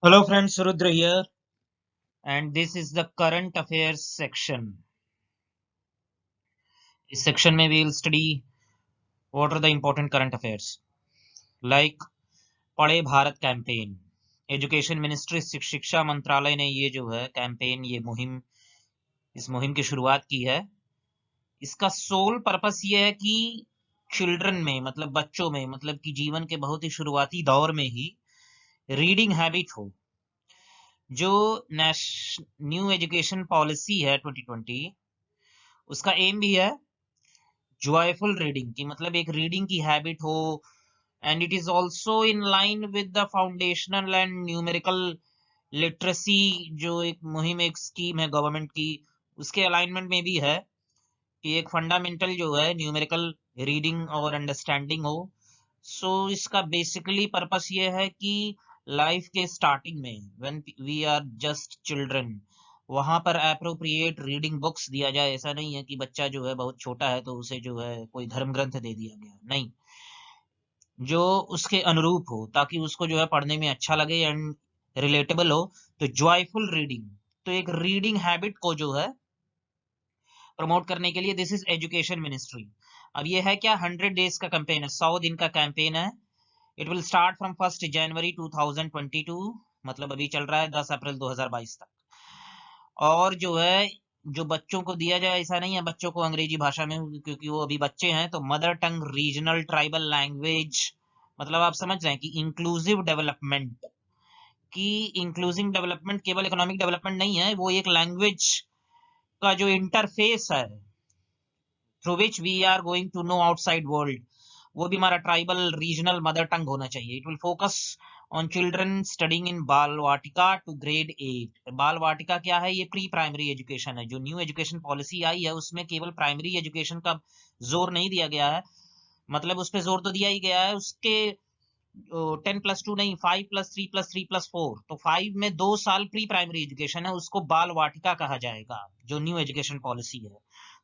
Hello friends, Rudra here, and this is the current affairs section. इस section में we'll study what are the important current affairs like पढ़े Bharat campaign. Education ministry शिक्षा मंत्रालय ने ये जो है कैंपेन इस मुहिम की शुरुआत की है। इसका सोल पर्पस ये है कि चिल्ड्रन में मतलब बच्चों में मतलब कि जीवन के बहुत ही शुरुआती दौर में ही रीडिंग हैबिट हो। जो न्यू एजुकेशन पॉलिसी है 2020 उसका एम भी है जॉयफुल रीडिंग की, मतलब एक रीडिंग की हैबिट हो, and it is also in line with the foundational and numerical literacy. जो एक मुहिम एक स्कीम है गवर्नमेंट की, उसके अलाइनमेंट में भी है कि एक फंडामेंटल जो है न्यूमेरिकल रीडिंग और अंडरस्टैंडिंग हो। सो इसका बेसिकली पर्पस ये है कि लाइफ के स्टार्टिंग में when we are just children वहां पर अप्रोप्रिएट रीडिंग बुक्स दिया जाए। ऐसा नहीं है कि बच्चा जो है बहुत छोटा है तो उसे जो है कोई धर्म ग्रंथ दे दिया गया, नहीं, जो उसके अनुरूप हो ताकि उसको जो है पढ़ने में अच्छा लगे एंड रिलेटेबल हो। तो जॉयफुल रीडिंग, तो एक रीडिंग हैबिट को जो है प्रमोट करने के लिए दिस इज एजुकेशन मिनिस्ट्री। अब ये है क्या, 100 डेज का कैंपेन है, 100 दिन का कैंपेन है। इट विल स्टार्ट फ्रॉम 1 जनवरी 2022, मतलब अभी चल रहा है 10 अप्रैल 2022 तक। और जो है जो बच्चों को दिया जाए, ऐसा नहीं है बच्चों को अंग्रेजी भाषा में, क्योंकि वो अभी बच्चे हैं, तो mother tongue regional tribal language, मतलब आप समझ रहे हैं कि इंक्लूसिव डेवलपमेंट, कि इंक्लूसिव डेवलपमेंट केवल इकोनॉमिक डेवलपमेंट नहीं है, वो एक लैंग्वेज का जो इंटरफेस है through which we are going to know outside world, वो भी हमारा ट्राइबल रीजनल मदर टंग होना चाहिए। It will focus on children studying in Bal Vatika to grade 8। बाल वाटिका क्या है, ये प्री प्राइमरी एजुकेशन है। जो न्यू एजुकेशन पॉलिसी आई है उसमें केवल प्राइमरी एजुकेशन का जोर नहीं दिया गया है, मतलब उस पर जोर तो दिया ही गया है, उसके 10+2 नहीं, 5+3+3+4, तो 5 में 2 साल प्री प्राइमरी एजुकेशन है, उसको बाल वाटिका कहा जाएगा जो न्यू एजुकेशन पॉलिसी है।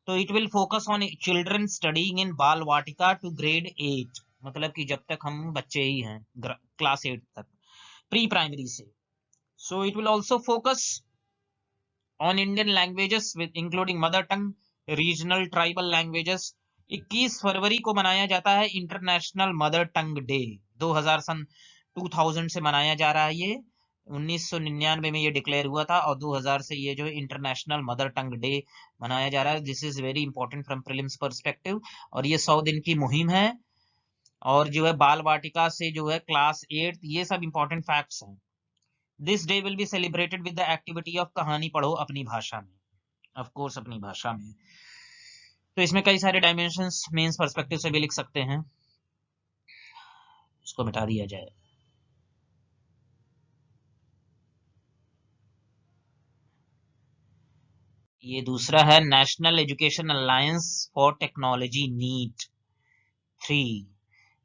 तो it will focus on children studying in Bal Vatika to grade 8, मतलब कि जब तक हम बच्चे ही हैं क्लास 8 तक प्री प्राइमरी से। So it will also focus on Indian languages with including mother tongue regional tribal languages. 21 फरवरी को मनाया जाता है इंटरनेशनल मदर टंग डे। 2000 से मनाया जा रहा है ये, 1999 में ये डिक्लेयर हुआ था और 2000 से ये जो है इंटरनेशनल मदर टंग डे मनाया जा रहा है। This is very important from prelims perspective, और ये 100 दिन की मुहिम है। और जो है बाल वाटिका से जो है क्लास 8, ये सब इंपॉर्टेंट फैक्ट्स हैं। This day will be celebrated with the activity of कहानी पढ़ो अपनी भाषा में, ऑफ कोर्स अपनी भाषा में। तो इसमें कई सारे डायमेंशंस मेंस पर्सपेक्टिव से भी लिख सकते हैं, इसको मिटा दिया जाए। ये दूसरा है national education alliance for technology NEAT 3,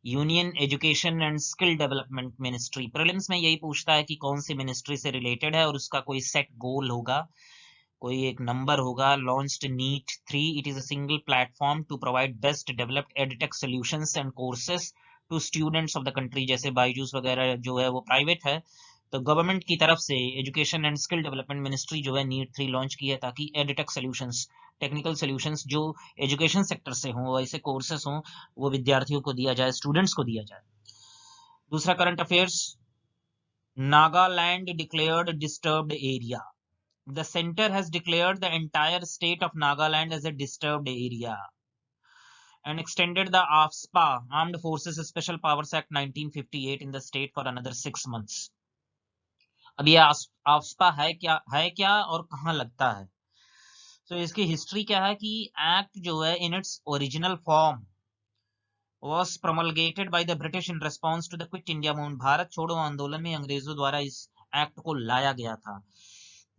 union education and skill development ministry. Prelims में यही पूछता है कि कौन सी मिनिस्ट्री से रिलेटेड है और उसका कोई सेट गोल होगा, कोई एक नंबर होगा। Launched NEAT 3, it is a single platform to provide best developed edtech solutions and courses to students of the country. जैसे बायजूस वगैरह जो है वो प्राइवेट है, तो गवर्नमेंट की तरफ से education and skill development ministry जो है नीट 3 लॉन्च की है ताकि एडटेक सॉल्यूशंस, टेक्निकल सॉल्यूशंस जो एजुकेशन सेक्टर से हों, ऐसे कोर्सेस हों, वो विद्यार्थियों को दिया जाए, स्टूडेंट्स को दिया जाए। दूसरा current affairs, Nagaland declared disturbed area. The center has declared the entire state of Nagaland as a disturbed area and extended the AFSPA Armed Forces Special Powers Act 1958 in the state for another 6 months. अब ये AFSPA है क्या और कहाँ लगता है? तो इसकी हिस्ट्री क्या है कि एक्ट जो है in its original form was promulgated by the British in response to the Quit India movement। Bharat छोड़ो आंदोलन में अंग्रेजों द्वारा इस एक्ट को लाया गया था,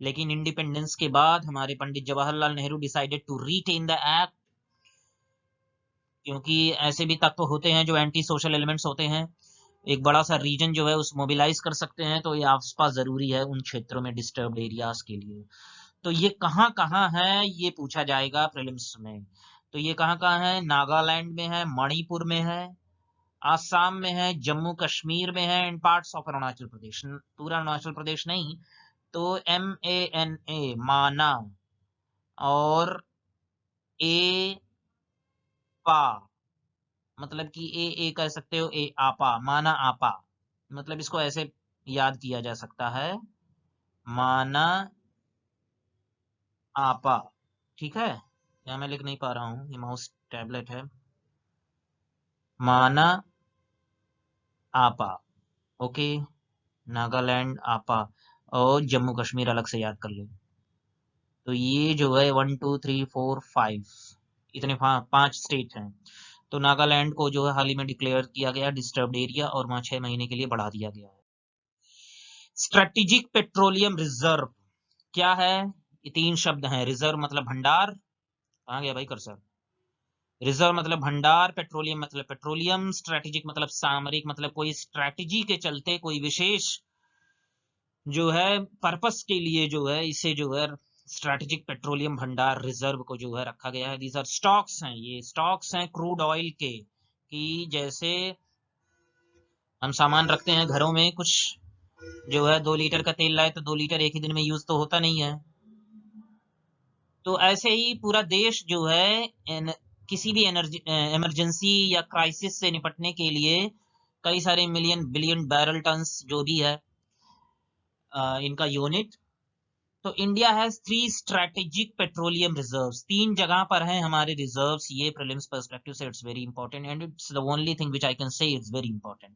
लेकिन इंडिपेंडेंस के बाद हमारे Pandit Jawaharlal Nehru decided to retain the act, क्योंकि ऐसे भी तत्व होते हैं जो एंटी सोशल एलिमेंट्स होते हैं, एक बड़ा सा रीजन जो है उस मोबिलाइज कर सकते हैं, तो ये आसपास जरूरी है उन क्षेत्रों में डिस्टर्ब्ड एरियाज के लिए। तो ये कहाँ कहाँ है ये पूछा जाएगा प्रीलिम्स में। तो ये कहाँ कहाँ है, नागालैंड में है, मणिपुर में है, आसाम में है, जम्मू कश्मीर में है, and parts of Arunachal Pradesh. पूरा अरुणाचल प्रदेश नहीं, तो MANA माना, और ए पा, मतलब कि ए कह सकते हो, ए आपा, माना आपा, मतलब इसको ऐसे याद किया जा सकता है, माना आपा। ठीक है, या मैं लिख नहीं पा रहा हूँ, ये माउस टैबलेट है। माना आपा, ओके, नागालैंड आपा, और जम्मू कश्मीर अलग से याद कर लो। तो ये जो है 1 2 3 4 5 इतने 5 स्टेट हैं। तो नागालैंड को जो है हाल ही में डिक्लेयर किया गया डिस्टर्ब्ड एरिया, और वहां 6 महीने के लिए बढ़ा दिया गया है। स्ट्रेटेजिक पेट्रोलियम रिजर्व क्या है? ये 3 शब्द हैं। रिजर्व मतलब भंडार, कहाँ गया भाई कर्सर? रिजर्व मतलब भंडार, पेट्रोलियम मतलब पेट्रोलियम, स्ट्रेटेजिक मतलब सामरिक, मतलब कोई स्ट्रेटेजी के चलते कोई विशेष जो है पर्पस के लिए जो है इसे जो है स्ट्रेटेजिक पेट्रोलियम भंडार रिजर्व को जो है रखा गया है। दीज आर स्टॉक्स हैं, ये स्टॉक्स हैं क्रूड ऑयल के, कि जैसे हम सामान रखते हैं घरों में, कुछ जो है 2 लीटर का तेल लाए तो 2 लीटर एक ही दिन में यूज तो होता नहीं है। तो ऐसे ही पूरा देश जो है किसी भी एनर्जी इमरजेंसी या क्राइसिस से निपटने के लिए कई सारे मिलियन बिलियन बैरल टन्स जो भी है इनका यूनिट। तो India has 3 strategic petroleum reserves, 3 जगह पर हैं हमारे रिजर्व्स। ये प्रीलिम्स पर्सपेक्टिव से it's very important, and it's the only thing which I can say it's very important.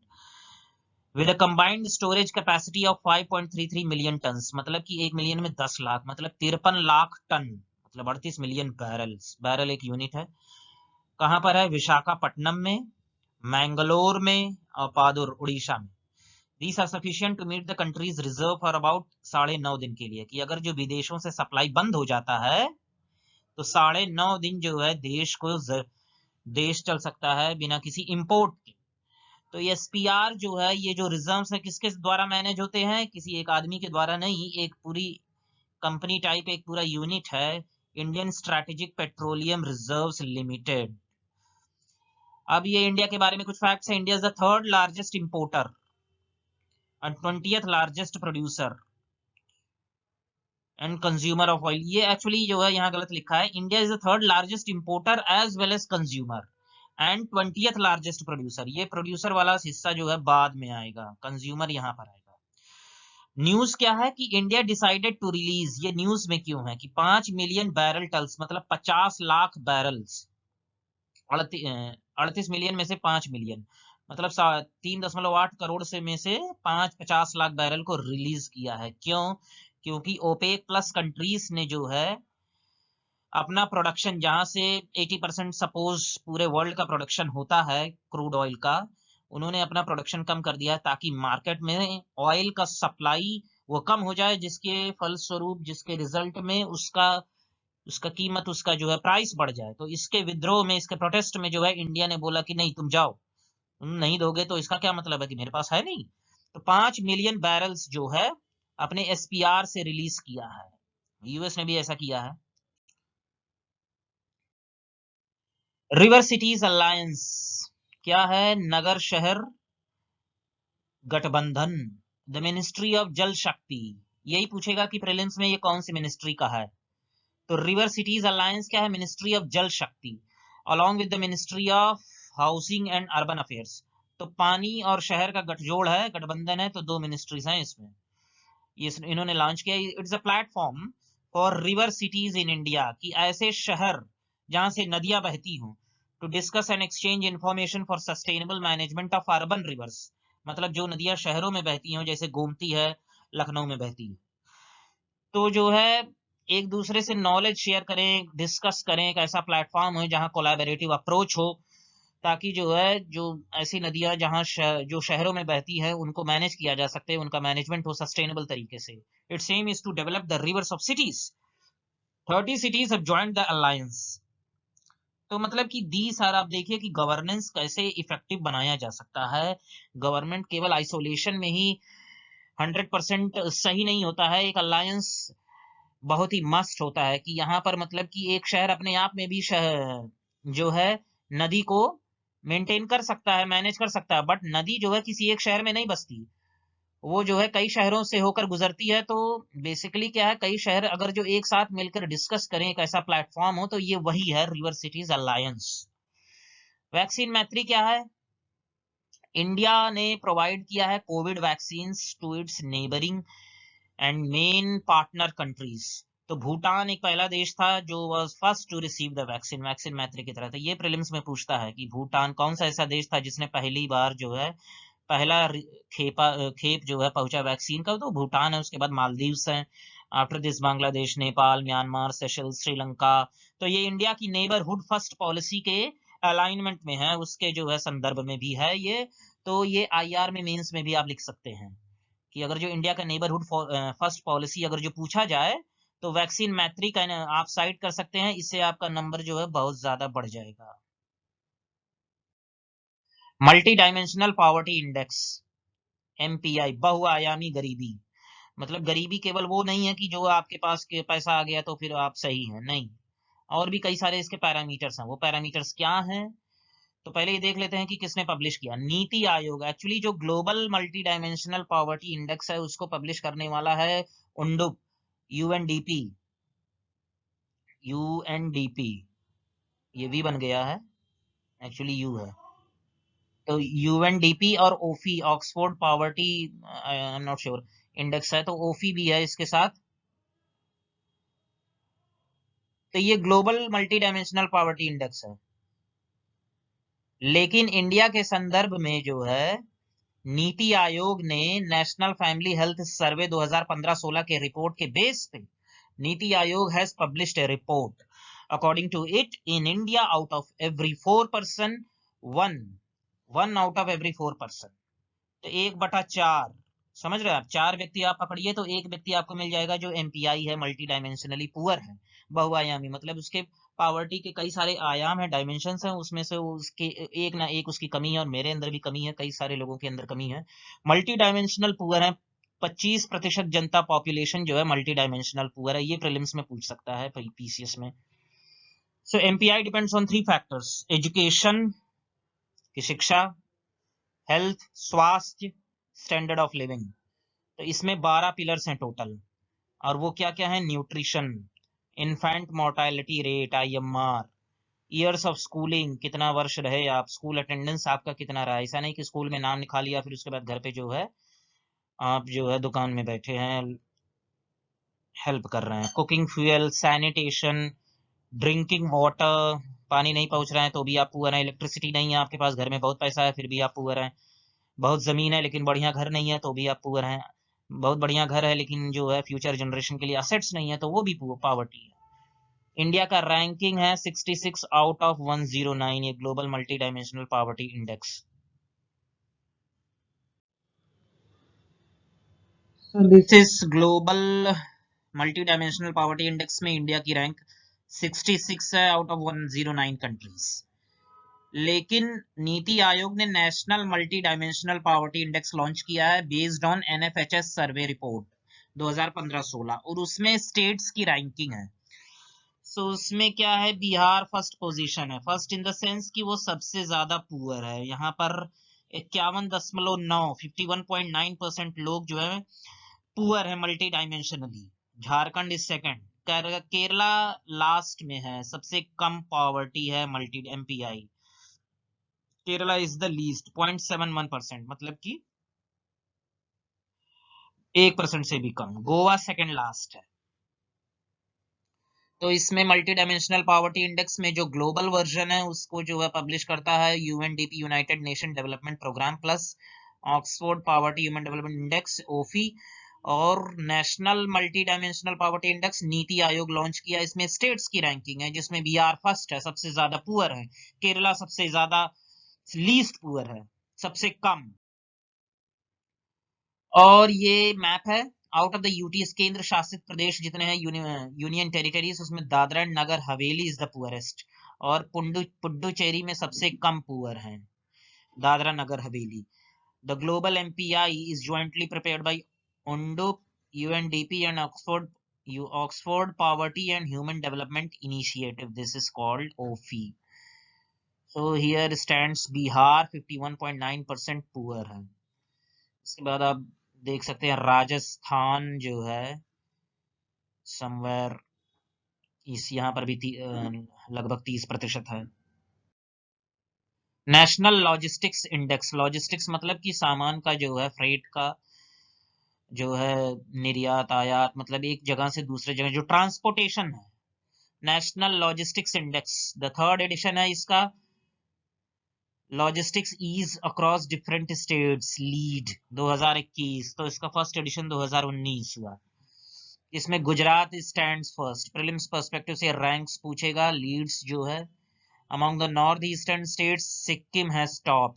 With a combined storage capacity of 5.33 million turns, मतलब कि 1 million में 10 लाख, मतलब 53 लाख टन, मतलब 38 मिलियन बैरल्स। बैरल एक unit है। कहां पर है? विशाखापट्टनम में, मैंगलोर में, और पादुर उड़ीसा में। These are sufficient to meet the country's reserve for about 9.5 दिन के लिए, कि अगर जो विदेशों से सप्लाई बंद हो जाता है तो 9.5 दिन जो है देश चल सकता है बिना किसी इंपोर्ट के। तो ये SPR जो है, ये जो रिजर्व्स है किसके द्वारा मैनेज होते हैं? किसी एक आदमी के द्वारा नहीं, एक पूरी कंपनी टाइप, एक पूरा यूनिट है, Indian strategic petroleum reserves limited. अब ये इंडिया के बारे में कुछ फैक्ट्स है। India is the 3rd largest importer and 20th largest producer and consumer of oil. ये एक्चुअली जो है यहाँ गलत लिखा है। India is the 3rd largest importer as well as consumer and 20th largest producer. ये प्रोड्यूसर वाला हिस्सा जो है बाद में आएगा, कंज्यूमर यहाँ पर आएगा। न्यूज क्या है कि इंडिया डिसाइडेड टू रिलीज, ये न्यूज में क्यों है, कि 5 मिलियन बैरल टल्स, मतलब 50 लाख बैरल्स, 38 मिलियन में से 5 मिलियन, मतलब 3.8 करोड़ से में से 50 लाख बैरल को रिलीज किया है। क्यों? क्योंकि ओपेक प्लस कंट्रीज ने जो है अपना प्रोडक्शन, जहां से 80% सपोज पूरे वर्ल्ड का प्रोडक्शन होता है क्रूड ऑयल का, उन्होंने अपना प्रोडक्शन कम कर दिया ताकि मार्केट में ऑयल का सप्लाई वो कम हो जाए, जिसके फलस्वरूप, जिसके रिजल्ट में उसका उसका कीमत, उसका जो है प्राइस बढ़ जाए। तो इसके विद्रोह में, इसके प्रोटेस्ट में जो है इंडिया ने बोला कि नहीं, तुम जाओ, तुम नहीं दोगे तो इसका क्या मतलब है कि मेरे पास है नहीं। तो 5 मिलियन बैरल्स जो है अपने SPR से रिलीज किया है। यूएस ने भी ऐसा किया है। रिवर सिटीज अलायंस क्या है? नगर शहर गठबंधन, द मिनिस्ट्री ऑफ जल शक्ति। यही पूछेगा कि प्रीलिम्स में ये कौन सी मिनिस्ट्री का है। तो रिवर सिटीज अलायंस क्या है? मिनिस्ट्री ऑफ जल शक्ति, along with the ministry of housing and urban affairs. तो पानी और शहर का गठजोड़ है, गठबंधन है, तो 2 मिनिस्ट्रीज हैं इसमें। ये इन्होंने लॉन्च किया। It's a platform for river cities in India, कि ऐसे शहर जहां से नदियां बहती हों, to discuss and exchange information for sustainable management of urban rivers, मतलब जो नदियां शहरों में बहती हों, जैसे गोमती है लखनऊ में बहती है, तो जो है एक दूसरे से नॉलेज शेयर करें, डिस्कस करें। एक ऐसा प्लेटफॉर्म हो जहां कोलैबोरेटिव अप्रोच हो, ताकि जो है जो ऐसी नदियां जहां जो शहरों में बहती है उनको मैनेज किया जा सकते हैं, उनका मैनेजमेंट हो सस्टेनेबल तरीके से। Its aim is to develop the rivers of cities. 30 cities have joined the alliance। तो मतलब कि दी सर, आप देखिए कि गवर्नेंस कैसे इफेक्टिव बनाया जा सकता है। गवर्नमेंट केवल आइसोलेशन में ही 100% सही नहीं होता है। एक अलायंस बहुत ही मस्ट होता है, कि यहाँ पर मतलब कि एक शहर अपने आप में भी जो है नदी को मेंटेन कर सकता है, मैनेज कर सकता है, बट नदी जो है किसी एक शहर में नहीं बसती, वो जो है कई शहरों से होकर गुजरती है। तो बेसिकली क्या है, कई शहर अगर जो एक साथ मिलकर डिस्कस करें, एक ऐसा प्लेटफॉर्म हो, तो ये वही है रिवर सिटीज अलायंस। वैक्सीन मैत्री क्या है? इंडिया ने प्रोवाइड किया है covid vaccine to its neighbouring and main partner countries. तो भूटान एक पहला देश था जो was first to receive the vaccine, vaccine Maitri की तरह। तो ये प्रीलिम्स में पूछता है कि भूटान कौन सा ऐसा देश था जिसने पहली बार जो है पहला खेप जो है पहुंचा वैक्सीन का, तो भूटान है। उसके बाद मालदीव्स है, after this Bangladesh, Nepal, Myanmar, Seychelles, Sri Lanka. तो ये इंडिया की नेबरहुड फर्स्ट पॉलिसी के अलाइनमेंट में है, उसके जो है संदर्भ में भी है ये। तो ये आईआर में, मेंस में भी आप लिख सकते हैं कि अगर जो इंडिया का नेबरहुड फर्स्ट पॉलिसी अगर जो पूछा जाए, तो वैक्सीन मैत्री का आप साइड कर सकते हैं, इससे आपका नंबर जो है बहुत ज्यादा बढ़ जाएगा। Multi dimensional poverty index, MPI, बहुआयामी गरीबी। मतलब गरीबी केवल वो नहीं है कि जो आपके पास के पैसा आ गया तो फिर आप सही हैं, नहीं, और भी कई सारे इसके पैरामीटर्स हैं। वो पैरामीटर्स क्या हैं, तो पहले ये देख लेते हैं कि किसने पब्लिश किया। नीति आयोग, एक्चुअली जो global multi dimensional poverty index है उसको पब्लिश करने वाला है उंडुप, यूएनडीपी, यूएनडीपी, ये भी बन गया है, एक्चुअली यू है। तो यूएनडीपी और OPHI, Oxford poverty, I am not sure, index है, तो ओफी भी है इसके साथ। तो ये global multi dimensional poverty index है। लेकिन इंडिया के संदर्भ में जो है, नीति आयोग ने नेशनल फैमिली हेल्थ सर्वे 2015-16 के रिपोर्ट के बेस पे, NITI Aayog has published a report. According to it, in India out of every 4 person, one one out of every 4 person, तो 1/4, समझ रहे हैं आप, 4 व्यक्ति आप पकड़िए तो एक व्यक्ति आपको मिल जाएगा जो एमपीआई है, मल्टी डायमेंशनली पुअर है, बहुआयामी। मतलब उसके पावर्टी के कई सारे आयाम है, डायमेंशंस हैं, उसमें से उसके एक ना एक उसकी कमी है, और मेरे अंदर भी कमी है, कई सारे लोगों के अंदर कमी है। मल्टी डायमेंशनल पुअर है, 25% जनता पॉपुलेशन जो है मल्टी डायमेंशनल पुअर है। ये प्रीलिम्स में पूछ सकता है, पीसीएस में। So MPI depends on 3 factors: education की शिक्षा, हेल्थ स्वास्थ्य, स्टैंडर्ड ऑफ लिविंग। तो इसमें 12 पिलर्स हैं टोटल, और वो क्या क्या है: nutrition, infant mortality rate IMR, years of schooling, कितना वर्ष रहे आप, स्कूल अटेंडेंस आपका कितना रहा। ऐसा नहीं कि स्कूल में नाम लिखा लिया फिर उसके बाद घर पे जो है आप जो है दुकान में बैठे हैं हेल्प कर रहे हैं। Cooking fuel, sanitation, drinking water, पानी नहीं पहुंच रहा है तो भी आप पुअर हैं। इलेक्ट्रिसिटी नहीं है आपके पास, घर में बहुत पैसा है फिर भी आप पुअर हैं। बहुत जमीन है लेकिन बढ़िया घर नहीं है तो भी आप पुअर हैं। बहुत बढ़िया घर है लेकिन जो है फ्यूचर जनरेशन के लिए असेट्स नहीं है तो वो भी पॉवर्टी है। इंडिया का रैंकिंग है 66 आउट ऑफ 109, ये global multi dimensional poverty index. This is global multi dimensional poverty index में इंडिया की रैंक 66 है आउट ऑफ 109 कंट्रीज। लेकिन नीति आयोग ने national multi dimensional poverty index launch किया है based on NFHS survey report 2015-16, और उसमें स्टेट्स की रैंकिंग है। सो उसमें क्या है, बिहार फर्स्ट पोजीशन है, फर्स्ट इन द सेंस कि वो सबसे ज्यादा पुअर है। यहाँ पर 51.9, 51.9% लोग जो है पुअर है multi dimensionally. Jharkhand is second, Kerala last में है, सबसे कम पॉवर्टी है multi MPI. Kerala is the least, 0.71%, मतलब कि 1% से भी कम। गोवा सेकंड लास्ट है। तो इसमें मल्टी डायमेंशनल पॉवर्टी इंडेक्स में जो ग्लोबल वर्जन है उसको जो है पब्लिश करता है UNDP, United Nation development programme, plus Oxford poverty human development index, OPHI, और national multi dimensional poverty index NITI Aayog launch किया। इसमें स्टेट्स की रैंकिंग है जिसमें बिहार फर्स्ट है, सबसे ज्यादा पुअर है। केरला सबसे ज्यादा लीस्ट पुअर है, सबसे कम। और ये मैप है आउट ऑफ द यूटीज, केंद्र शासित प्रदेश जितने हैं, यूनियन टेरिटरीज, उसमें Dadra and Nagar Haveli is the poorest, और पुडुचेरी में सबसे कम पुअर हैं, Dadra Nagar Haveli. The global MPI is jointly prepared by UNDP, UNDP and Oxford poverty and human development initiative, this is called OPHI. So here stands Bihar 51.9% poor है। इसके बाद आप देख सकते हैं राजस्थान जो है समवेयर इस यहाँ पर भी लगभग 30% है। नेशनल लॉजिस्टिक्स इंडेक्स, लॉजिस्टिक्स मतलब कि सामान का जो है फ्रेट का जो है निर्यात आयात, मतलब एक जगह से दूसरे जगह जो ट्रांसपोर्टेशन है। National logistics index the third edition है इसका। Logistics ease across different states lead 2021, तो इसका फर्स्ट एडिशन 2019 हुआ। इसमें Gujarat stands first. Prelims perspective से रैंक्स पूछेगा। लीड्स जो है among the north eastern states Sikkim has top,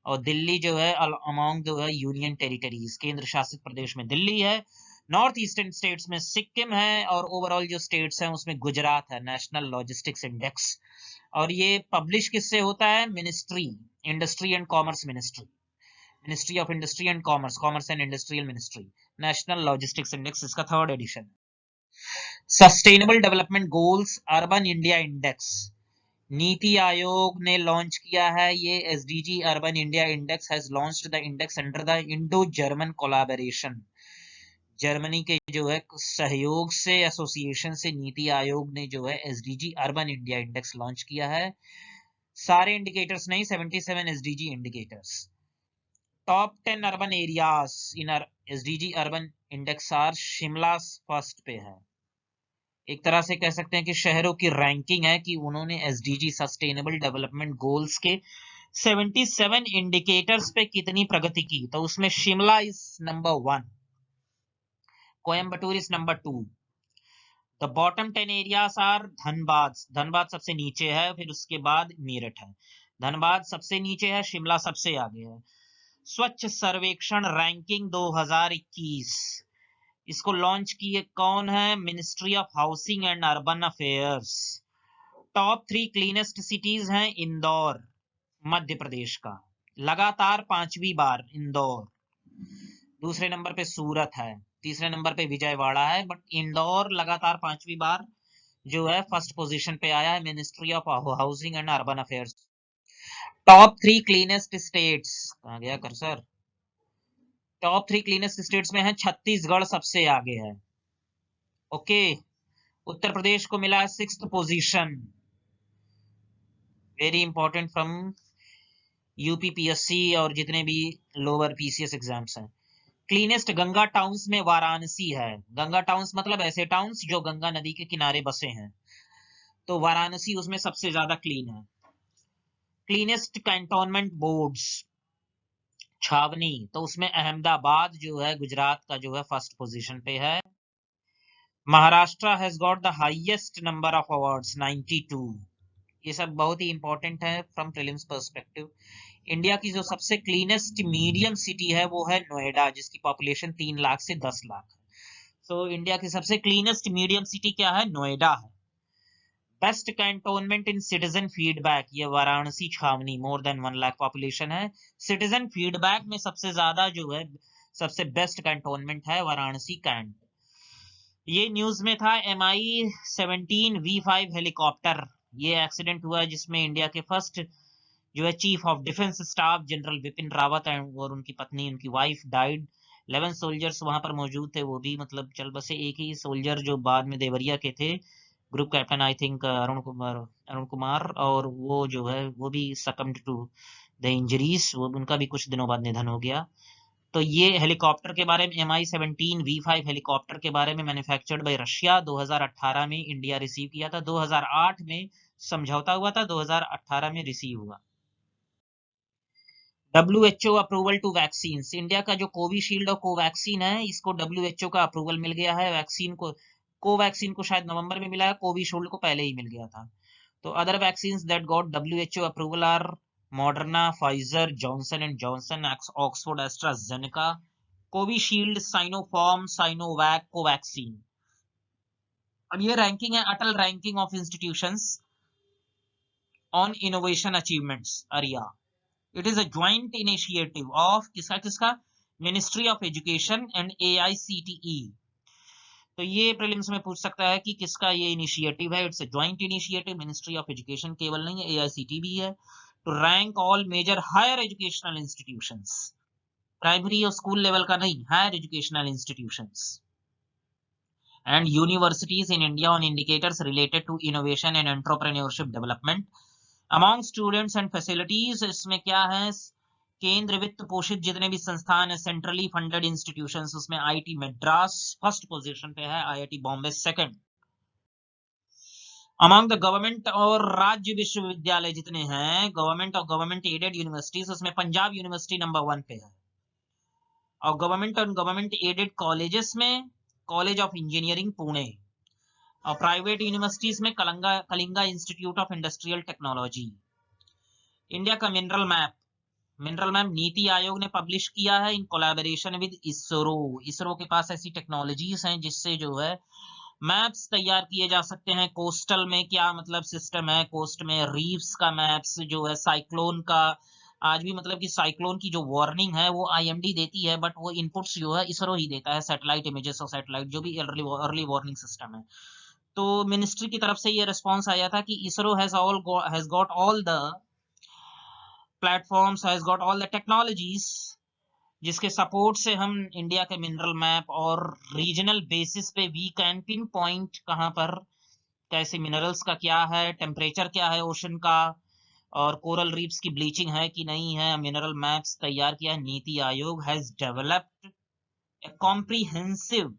और दिल्ली जो है अमंग द यूनियन टेरिटरीज, केंद्र शासित प्रदेश में दिल्ली है, नॉर्थ ईस्टर्न स्टेट्स में सिक्किम है, और ओवरऑल जो स्टेट्स हैं उसमें गुजरात है। नेशनल लॉजिस्टिक्स इंडेक्स, और ये पब्लिश किससे होता है? Ministry, industry and commerce ministry, ministry of industry and commerce, commerce and industrial ministry. National logistics index इसका third edition. Sustainable development goals urban India index, NITI Aayog ने लॉन्च किया है ये SDG urban India index, has launched the index under the Indo German collaboration. Germany के जो है सहयोग से, एसोसिएशन से नीति आयोग ने जो है SDG urban India index launch किया है। सारे इंडिकेटर्स नहीं, 77 SDG indicators. Top 10 urban areas in SDG urban index are, Shimla first पे है। एक तरह से कह सकते हैं कि शहरों की रैंकिंग है कि उन्होंने एसडीजी सस्टेनेबल डेवलपमेंट गोल्स के 77 इंडिकेटर्स पे कितनी प्रगति की, तो उसमें Shimla is number 1, Coimbatore is number 2। The bottom 10 areas are Dhanbad, Dhanbad सबसे नीचे है, फिर उसके बाद मेरठ है। धनबाद सबसे नीचे है, शिमला सबसे आगे है। स्वच्छ सर्वेक्षण रैंकिंग 2021, इसको लॉन्च किए कौन है? Ministry of housing and urban affairs. Top 3 cleanest cities हैं इंदौर, मध्य प्रदेश का, लगातार 5वीं बार इंदौर। दूसरे नंबर पे सूरत है, तीसरे नंबर पे विजयवाड़ा है, बट इंदौर लगातार 5वीं बार जो है फर्स्ट पोजीशन पे आया है, ministry of housing and urban affairs. Top 3 cleanest states, कहाँ गया कर्सर? टॉप 3 क्लीनेस्ट स्टेट्स में है छत्तीसगढ़ सबसे आगे है। ओके, उत्तर प्रदेश को मिला है 6th position, very important from UPPSC और जितने भी लोअर पीसीएस एग्जाम्स हैं। क्लीनेस्ट गंगा टाउन्स में वाराणसी है। गंगा टाउन्स मतलब ऐसे टाउन्स जो गंगा नदी के किनारे बसे हैं, तो वाराणसी उसमें सबसे ज्यादा क्लीन है। क्लीनेस्ट कैंटोनमेंट बोर्ड्स, छावनी, तो उसमें अहमदाबाद जो है गुजरात का जो है फर्स्ट पोजीशन पे है। Maharashtra has got the highest number of awards 92। ये सब बहुत ही इंपॉर्टेंट है फ्रॉम प्रीलिम्स पर्सपेक्टिव। इंडिया की जो सबसे क्लीनेस्ट मीडियम सिटी है वो है नोएडा, जिसकी पॉपुलेशन 3 लाख से 10 लाख है। सो इंडिया की सबसे क्लीनेस्ट मीडियम सिटी क्या है? नोएडा है। बेस्ट कैंटोनमेंट इन सिटीजन फीडबैक, ये वाराणसी छावनी, मोर देन 1 लाख पॉपुलेशन है। सिटीजन फीडबैक में सबसे ज्यादा जो है सबसे बेस्ट कैंटोनमेंट है वाराणसी कैंट। ये न्यूज में था MI-17 V5 हेलीकॉप्टर, ये एक्सीडेंट हुआ है जिसमें इंडिया के फर्स्ट जो है chief of defence staff general Vipin Rawat और उनकी पत्नी, उनकी वाइफ डाइड। 11 सोल्जर्स वहां पर मौजूद थे, वो भी मतलब चल बसे। एक ही सोल्जर जो बाद में देवरिया के थे, group captain I think Arun Kumar, और वो जो है वो भी सकम्ड टू द इंजरीज, वो उनका भी कुछ दिनों बाद निधन हो गया। तो ये हेलीकॉप्टर के बारे में, MI-17 V5 हेलीकॉप्टर के बारे में, मैन्युफैक्चर्ड बाय रशिया, 2018 में इंडिया रिसीव किया था, 2008 में समझौता हुआ था, 2018 में रिसीव हुआ। WHO approval to vaccine, India का जो कोविशील्ड और कोवैक्सीन है, इसको WHO का अप्रूवल मिल गया है। वैक्सीन को, कोवैक्सीन को शायद नवंबर में मिला है, कोविशील्ड को पहले ही मिल गया था। तो other vaccine that got WHO approval are Moderna, Pfizer, Johnson and Johnson, Oxford AstraZeneca, Covishield, Sinopharm, Sinovac, Covaxin. अब ये रैंकिंग है Atal ranking of institutions on innovation achievements ARIIA. It is a joint initiative of किसका? Ministry of education and AICTE। तो ये prelims में पूछ सकता है कि किसका ये इनिशिएटिव है। It's a joint initiative, ministry of education केवल नहीं है, एआईसीटी भी है, to rank all major higher educational institutions, primary और स्कूल लेवल का नहीं, higher educational institutions and universities in India on indicators related to innovation and entrepreneurship development among students and facilities। इसमें क्या है, केंद्र वित्त पोषित जितने भी संस्थान है, सेंट्रली फंडेड इंस्टीट्यूशंस, उसमें आईआईटी मद्रास फर्स्ट पोजीशन पे है, IIT Bombay second. Among the government और राज्य विश्वविद्यालय जितने हैं, गवर्नमेंट और गवर्नमेंट एडेड यूनिवर्सिटीज, उसमें पंजाब यूनिवर्सिटी नंबर 1 पे है। और गवर्नमेंट और गवर्नमेंट एडेड कॉलेजेस में कॉलेज ऑफ इंजीनियरिंग पुणे, और प्राइवेट यूनिवर्सिटीज में Kalinga institute of industrial technology. India का मिनरल मैप नीति आयोग ने पब्लिश किया है in collaboration with ISRO. ISRO के पास ऐसी टेक्नोलॉजीज हैं जिससे जो है मैप्स तैयार किए जा सकते हैं। कोस्टल में क्या मतलब सिस्टम है, कोस्ट में रीफ्स का मैप्स जो है, साइक्लोन का, आज भी मतलब कि साइक्लोन की जो वार्निंग है वो आईएमडी देती है, बट वो इनपुट्स जो है इसरो ही देता है, सैटेलाइट इमेजेस और सैटेलाइट जो भी अर्ली वार्निंग सिस्टम है। तो मिनिस्ट्री की तरफ से ये रिस्पांस आया था कि ISRO has got all the platforms, has got all the technologies जिसके सपोर्ट से हम इंडिया के मिनरल मैप और रीजनल बेसिस पे वी कैन पिन पॉइंट कहां पर कैसे मिनरल्स का क्या है, टेम्परेचर क्या है ओशन का, और कोरल रीफ्स की ब्लीचिंग है कि नहीं है, मिनरल मैप्स तैयार किया है। नीति Aayog has developed A comprehensive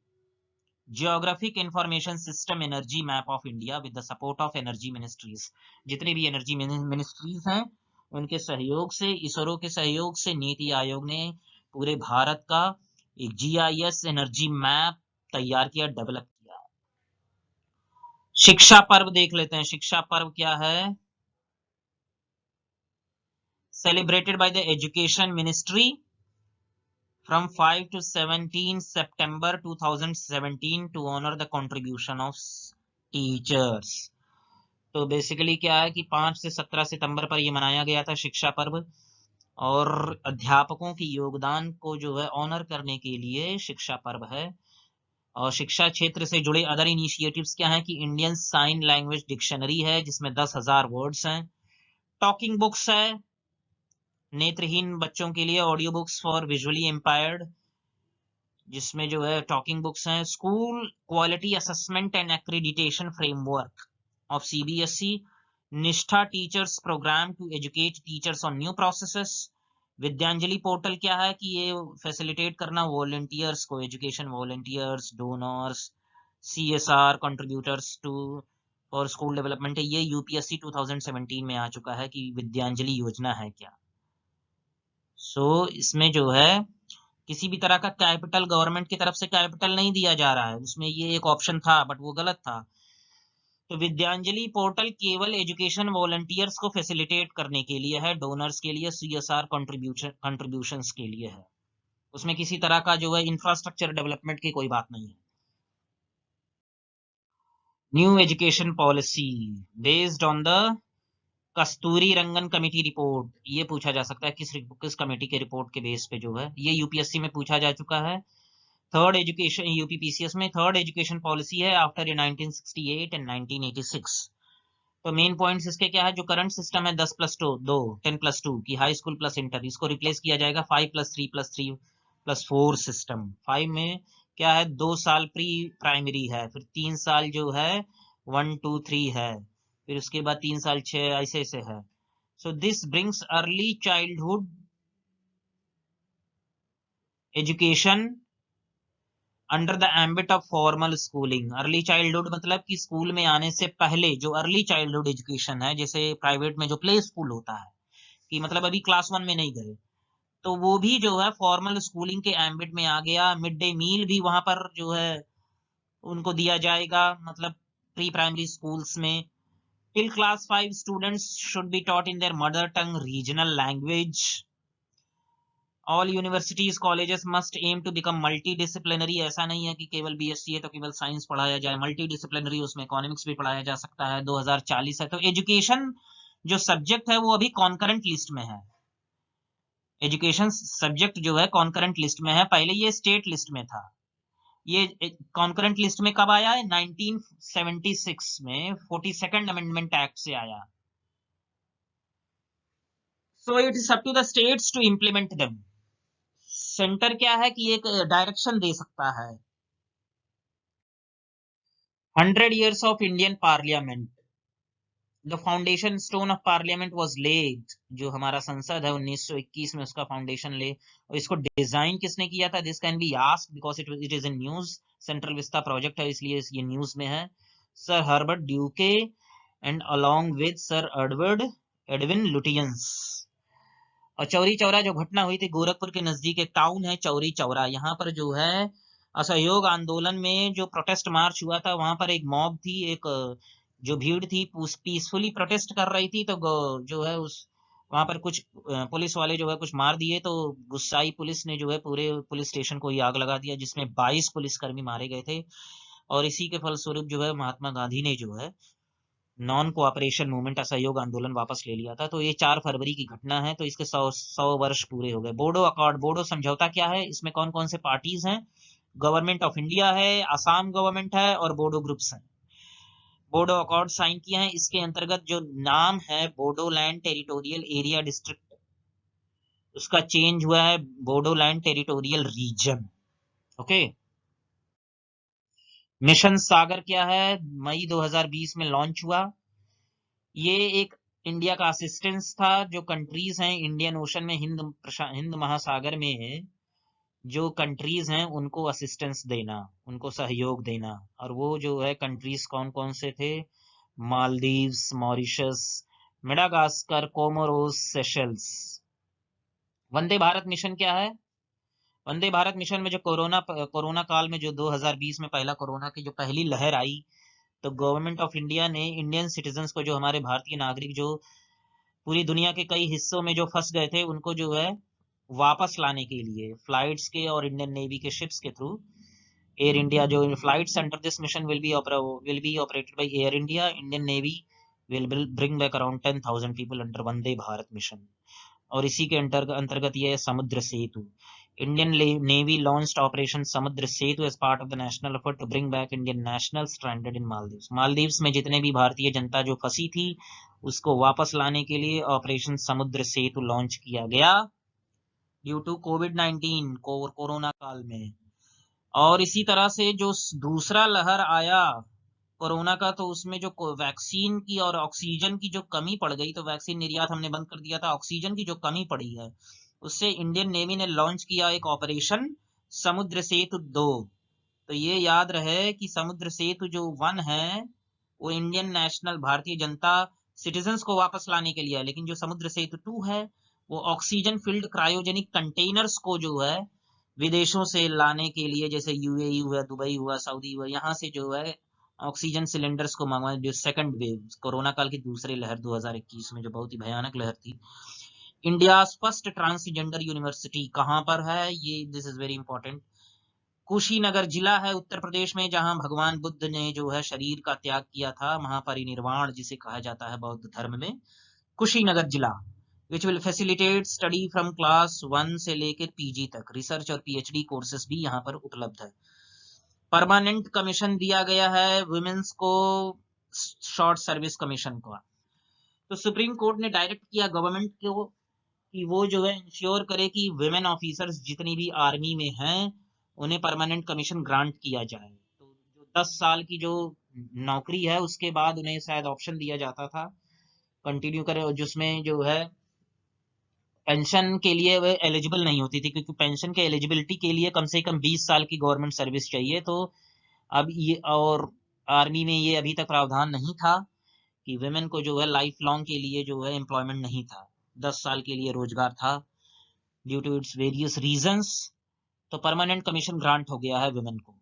geographic information system energy map of India with the support of energy ministries. जितने भी एनर्जी मिनिस्ट्रीज हैं उनके सहयोग से, इसरो के सहयोग से नीति आयोग ने पूरे भारत का एक जीआईएस एनर्जी मैप तैयार किया, डेवलप किया। शिक्षा पर्व देख लेते हैं। शिक्षा पर्व क्या है, celebrated by the education ministry from 5 to 17 September 2017 to honor the contribution of teachers। तो बेसिकली क्या है कि 5 से 17 सितंबर पर यह मनाया गया था शिक्षा पर्व, और अध्यापकों की योगदान को जो है ऑनर करने के लिए शिक्षा पर्व है। और शिक्षा क्षेत्र से जुड़े अदर इनिशिएटिव्स क्या है कि इंडियन साइन लैंग्वेज डिक्शनरी है जिसमें 10,000 वर्ड्स हैं, टॉकिंग बुक्स है नेत्रहीन बच्चों के लिए, audio books for visually impaired जिसमें जो है टॉकिंग बुक्स हैं, school quality assessment and accreditation framework of CBSE, NISHTHA teachers programme to educate teachers on new processes. Vidyanjali portal क्या है कि ये फैसिलिटेट करना वॉलंटियर्स को, education volunteers, donors, CSR contributors to for school development है। ये यूपीएससी 2017 में आ चुका है कि विद्यांजलि योजना है क्या। इसमें जो है किसी भी तरह का कैपिटल गवर्नमेंट की तरफ से कैपिटल नहीं दिया जा रहा है, उसमें ये एक ऑप्शन था बट वो गलत था। तो विद्यांजलि पोर्टल केवल एजुकेशन वॉलंटियर्स को फैसिलिटेट करने के लिए है, डोनर्स के लिए, सीएसआर कंट्रीब्यूशंस के लिए है, उसमें किसी तरह का जो है इंफ्रास्ट्रक्चर डेवलपमेंट की कोई बात नहीं है। New education policy based on the Kasturi Rangan committee report, ये पूछा जा सकता है किस कमेटी के रिपोर्ट के बेस पे जो है, ये यूपीएससी में पूछा जा चुका है। थर्ड एजुकेशन, यूपीपीसीएस में थर्ड एजुकेशन पॉलिसी है आफ्टर 1968 एंड 1986। तो मेन पॉइंट्स इसके क्या है, जो करंट सिस्टम है 10+2 10+2 की हाई स्कूल प्लस इंटर, इसको रिप्लेस किया जाएगा 5+3+3+4 सिस्टम। 5 में क्या है, 2 साल प्री प्राइमरी है, फिर 3 साल जो है 1 2 3 है, फिर उसके बाद 3 साल 6, ऐसे ऐसे है। So this brings early childhood education under the ambit of formal schooling. Early childhood मतलब कि स्कूल में आने से पहले जो अर्ली चाइल्डहुड एजुकेशन है, जैसे प्राइवेट में जो प्ले स्कूल होता है कि मतलब अभी क्लास 1 में नहीं गए, तो वो भी जो है फॉर्मल स्कूलिंग के एम्बिट में आ गया। मिड डे मील भी वहां पर जो है उनको दिया जाएगा, मतलब प्री प्राइमरी स्कूल्स में। Till class 5 students should be taught in their mother tongue regional language. All universities colleges must aim to become multidisciplinary। ऐसा नहीं है कि केवल बीएससी है तो केवल साइंस पढ़ाया जाए, मल्टीडिसिप्लिनरी, उसमें इकोनॉमिक्स भी पढ़ाया जा सकता है। 2040 है तो एजुकेशन जो सब्जेक्ट है वो अभी कॉन्करेंट लिस्ट में है। एजुकेशन सब्जेक्ट जो है कॉन्करेंट लिस्ट में है, पहले ये स्टेट लिस्ट में था। ये कॉन्करेंट लिस्ट में कब आया है? 1976 में 42nd अमेंडमेंट एक्ट से आया। So it is up to the states to implement them. Centre क्या है कि एक डायरेक्शन दे सकता है। 100 years of Indian Parliament, the foundation stone of parliament was laid. जो हमारा संसद है 1921 में उसका फाउंडेशन ले। और इसको डिजाइन किसने किया था? This can be asked because it is in news. Central Vista project है इसलिए ये न्यूज में है। Sir Herbert Duke and along with sir Edwin Lutyens. और चौरी चौरा जो घटना हुई थी, गोरखपुर के नजदीक एक टाउन है चौरी चौरा, यहाँ पर जो है असहयोग आंदोलन में जो प्रोटेस्ट मार्च हुआ था, वहां पर एक मॉब थी, एक जो भीड़ थी पीसफुली प्रोटेस्ट कर रही थी, तो जो है उस वहां पर कुछ पुलिस वाले जो है कुछ मार दिए, तो गुस्साई पुलिस ने जो है पूरे पुलिस स्टेशन को ही आग लगा दिया, जिसमें 22 पुलिसकर्मी मारे गए थे। और इसी के फलस्वरूप जो है महात्मा गांधी ने जो है नॉन कोऑपरेशन मूवमेंट असहयोग आंदोलन वापस ले लिया था। तो ये 4 फरवरी की घटना है, तो इसके 100 वर्ष पूरे हो गए। बोडो अकॉर्ड, बोडो समझौता क्या है? इसमें कौन कौन से पार्टीज हैं? गवर्नमेंट ऑफ इंडिया है, असम गवर्नमेंट है और बोडो ग्रुप्स हैं। बोडो अकॉर्ड साइन किया है। इसके अंतर्गत जो नाम है बोडोलैंड टेरिटोरियल एरिया डिस्ट्रिक्ट, उसका चेंज हुआ है Bodoland territorial region. Okay. Mission Sagar क्या है? मई 2020 में लॉन्च हुआ। ये एक इंडिया का असिस्टेंस था, जो कंट्रीज हैं इंडियन ओशन में, हिंद महासागर में जो कंट्रीज हैं उनको असिस्टेंस देना, उनको सहयोग देना। और वो जो है कंट्रीज कौन कौन से थे? Maldives, Mauritius, Madagascar, Comoros, Seychelles. Vande Bharat mission क्या है? वंदे भारत मिशन में जो कोरोना काल में जो 2020 में पहला कोरोना की जो पहली लहर आई, तो गवर्नमेंट ऑफ इंडिया ने इंडियन सिटीजन्स को, जो हमारे भारतीय नागरिक जो पूरी दुनिया के कई हिस्सों में जो फंस गए थे, उनको जो है वापस लाने के लिए फ्लाइट्स के और इंडियन नेवी के शिप्स के थ्रू, एयर इंडिया जो flights under this mission will be operated by Air India, Indian navy will bring back around 10,000 people under Vande Bharat mission. और इसी के अंतर्गत ये Samudra Setu, Indian navy launched operation Samudra Setu as part of the national effort to bring back Indian national stranded in Maldives. Maldives में जितने भी भारतीय जनता जो फंसी थी, उसको वापस लाने के लिए ऑपरेशन समुद्र सेतु लॉन्च किया गया ड्यू टू कोविड-19 कोरोना काल में। और इसी तरह से जो दूसरा लहर आया कोरोना का, तो उसमें जो वैक्सीन की और ऑक्सीजन की जो कमी पड़ गई, तो वैक्सीन निर्यात हमने बंद कर दिया था। ऑक्सीजन की जो कमी पड़ी है, उससे इंडियन नेवी ने लॉन्च किया एक ऑपरेशन समुद्र सेतु 2। तो ये याद रहे कि समुद्र सेतु जो 1 है वो Indian national Bharatiya Janata citizens को वापस लाने के लिए है, लेकिन जो समुद्र सेतु 2 है वो ऑक्सीजन फिल्ड क्रायोजेनिक कंटेनर्स को जो है विदेशों से लाने के लिए, जैसे यूएई हुआ, दुबई हुआ, सऊदी हुआ, यहाँ से जो है ऑक्सीजन सिलेंडर्स को मंगवाए। जो सेकंड वेव कोरोना काल की दूसरी लहर 2021 में जो बहुत ही भयानक लहर थी। इंडिया फर्स्ट ट्रांसजेंडर यूनिवर्सिटी कहाँ पर है? ये this is very important. Kushinagar जिला है उत्तर प्रदेश में, जहां भगवान बुद्ध ने जो है शरीर का त्याग किया था, महापरिनिर्वाण जिसे कहा जाता है बौद्ध धर्म में। कुशीनगर जिला which will facilitate study from class 1 से लेकर पीजी तक। रिसर्च और पीएचडी कोर्सेज भी यहाँ पर उपलब्ध है। परमानेंट कमीशन दिया गया है वुमेन्स को, शॉर्ट सर्विस कमीशन को। तो सुप्रीम कोर्ट ने डायरेक्ट किया गवर्नमेंट को कि वो जो है इंश्योर करे कि वुमेन ऑफिसर्स जितनी भी आर्मी में हैं उन्हें परमानेंट कमीशन ग्रांट किया जाए। तो जो 10 साल की जो नौकरी है उसके बाद उन्हें शायद ऑप्शन दिया जाता था कंटिन्यू करे, जिसमें जो है पेंशन के लिए वे एलिजिबल नहीं होती थी, क्योंकि पेंशन के एलिजिबिलिटी के लिए कम से कम 20 साल की गवर्नमेंट सर्विस चाहिए। तो अब ये, और आर्मी में ये अभी तक प्रावधान नहीं था कि वुमेन को जो है लाइफ लॉन्ग के लिए जो है एम्प्लॉयमेंट नहीं था, 10 साल के लिए रोजगार था due to its various reasons. तो परमानेंट कमीशन ग्रांट हो गया है वुमेन को।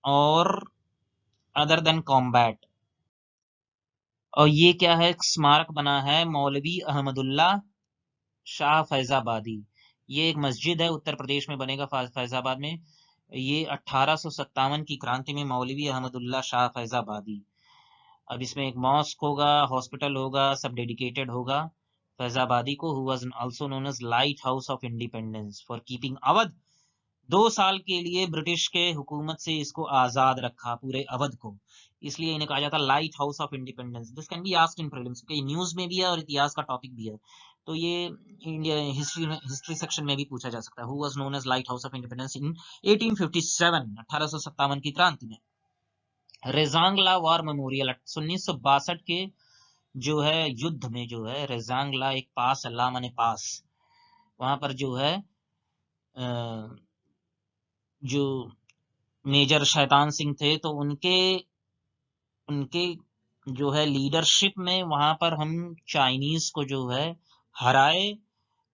और अदर देन कॉम्बैट, और ये क्या है? स्मारक बना है मौलवी अहमदुल्ला शाह फैजाबादी। ये एक मस्जिद है, उत्तर प्रदेश में बनेगा फैजाबाद में। ये 1857 की क्रांति में मौलवी अहमदुल्ला शाह फैजाबादी। अब इसमें एक मॉस्क होगा, हॉस्पिटल होगा, सब डेडिकेटेड होगा फैजाबादी को, who was also known as light house of independence for keeping Awadh 2 साल के लिए ब्रिटिश के हुकूमत से इसको आजाद रखा, पूरे अवध को, इसलिए इन्हें कहा जाता है light house of independence. This can be asked in prelims, क्योंकि न्यूज में भी है और इतिहास का टॉपिक भी है, तो ये इंडिया हिस्ट्री सेक्शन में भी पूछा जा सकता है। Who was known as light house of independence in 1857, 1857 की क्रांति में। रेजांगला वॉर मेमोरियल 1962 के जो है युद्ध में जो है रेजांगला एक पास, अल्लाह माने पास, वहां पर जो है जो मेजर शैतान सिंह थे, तो उनके जो है लीडरशिप में वहां पर हम चाइनीज को जो है हराए।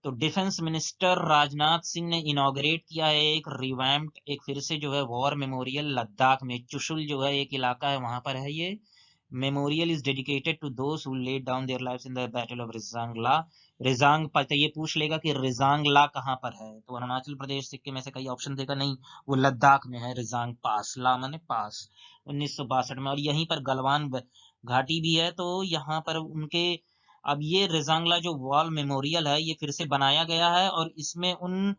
तो डिफेंस मिनिस्टर राजनाथ सिंह ने इनॉग्रेट किया है एक रिवैम्प्ड, एक फिर से जो है वॉर मेमोरियल लद्दाख में, चुशुल जो है एक इलाका है वहां पर है ये। Memorial is dedicated to those who laid down their lives in the battle of Rezang La. Rezang पता ये पूछ लेगा कि रिजांगला कहाँ पर है, तो अरुणाचल प्रदेश, सिक्किम में से कई ऑप्शन देगा, नहीं, वो लद्दाख में है। रिजांग पास, ला माने पास, 1962 में। और यहीं पर गलवान घाटी भी है, तो यहाँ पर उनके, अब ये रिजांगला जो वॉर मेमोरियल है ये फिर से बनाया गया है, और इसमें उन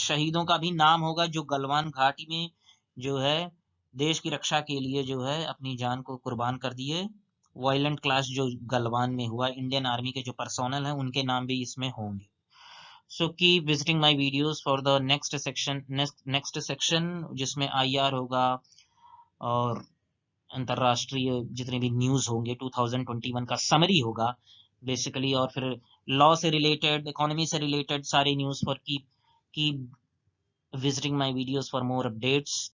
शहीदों का भी नाम होगा जो गलवान घाटी में जो है देश की रक्षा के लिए जो है अपनी जान को कुर्बान कर दिए। वायलेंट क्लाश जो गलवान में हुआ, इंडियन आर्मी के जो पर्सोनल हैं उनके नाम भी इसमें होंगे। So keep visiting my videos for the next section जिसमें आईआर होगा और अंतरराष्ट्रीय जितने भी न्यूज होंगे, 2021 का समरी होगा बेसिकली, और फिर लॉ से रिलेटेड, इकोनॉमी से रिलेटेड सारे news. For keep visiting my videos for more updates.